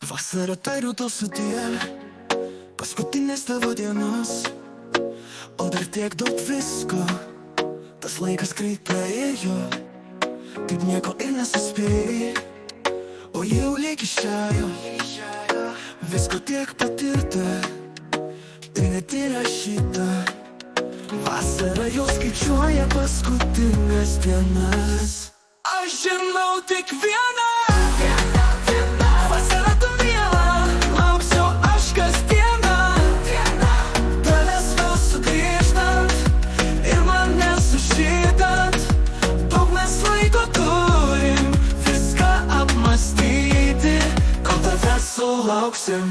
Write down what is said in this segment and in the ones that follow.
Vasara tai rudos sudie, paskutinės tavo dienos, o dar tiek daug visko, tas laikas greit praėjo, taip nieko ir nesuspėjai, o jau lyg išėjo, visko tiek patirta, tai net įrašyta. Vasara jau skaičiuoja paskutinės dienas. Aš žinau tik vieną, vasara tu miela, lauksiu aš kasdieną, tavęs vėl sugrįžtant ir man nesužydant. Daug mes laiko turim viską apmąstyti, kol tavęs sulauksim.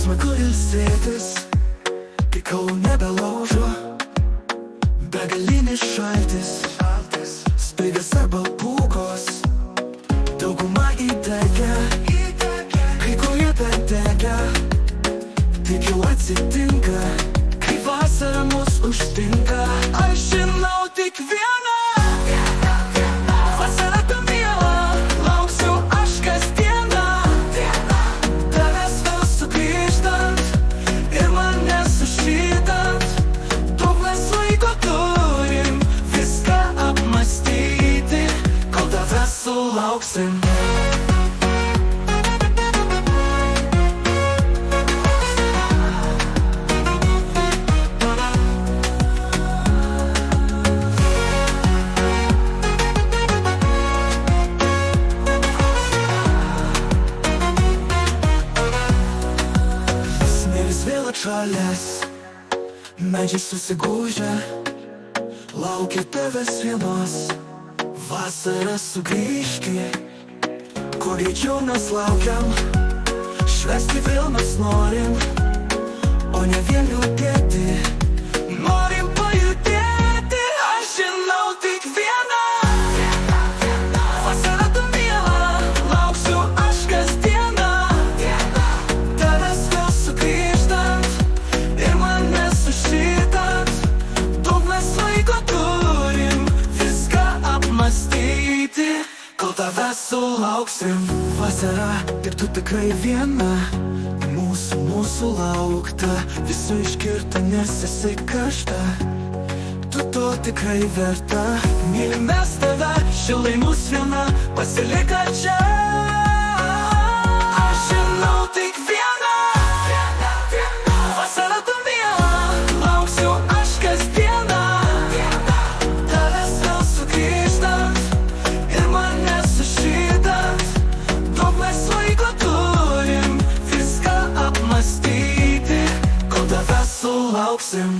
Smagu ilsėtis, kai kaulų nebelaužo, begalinis šaltis, speigas arba pūkos, dauguma įdegę, kai kurie dar degę. Taip jau atsitinka, kai vasara mus užtinka. Aš žinau tik vieną, vasara tu miela, lauksiu aš kasdieną, tavęs vėl sugrįžtant ir man nesužydant. Daug mes laiko turim viską apmąstyti, kol tavęs sulauksim. Vėl atšalęs, medžiai susigūžę, laukia tavęs vienos. Vasara sugrįžki, kuo greičiau mes laukiam, švęsti vėl mes norim, o ne vien liūdėti, norim pajudėti. Aš žinau tik vieną, vasara tu miela, lauksiu aš kasdieną, tavęs vėl sugrįžtant ir man nesužydant. Daug mes laiko turim viską apmąstyti, kol tavęs sulauksim. Vasara, tik tu tikrai viena, mūsų laukta, visų iškirta, nes esi karšta. Tu to tikrai verta, mylim mes tave, šilai mus viena, pasilika čia. Aš žinau tik vieną, vasara tu miela, lauksiu aš kasdieną, tavęs vėl sugrįžtant ir man nesužydant. Daug mes laiko turim viską apmąstyti, kol tavęs sulauksim.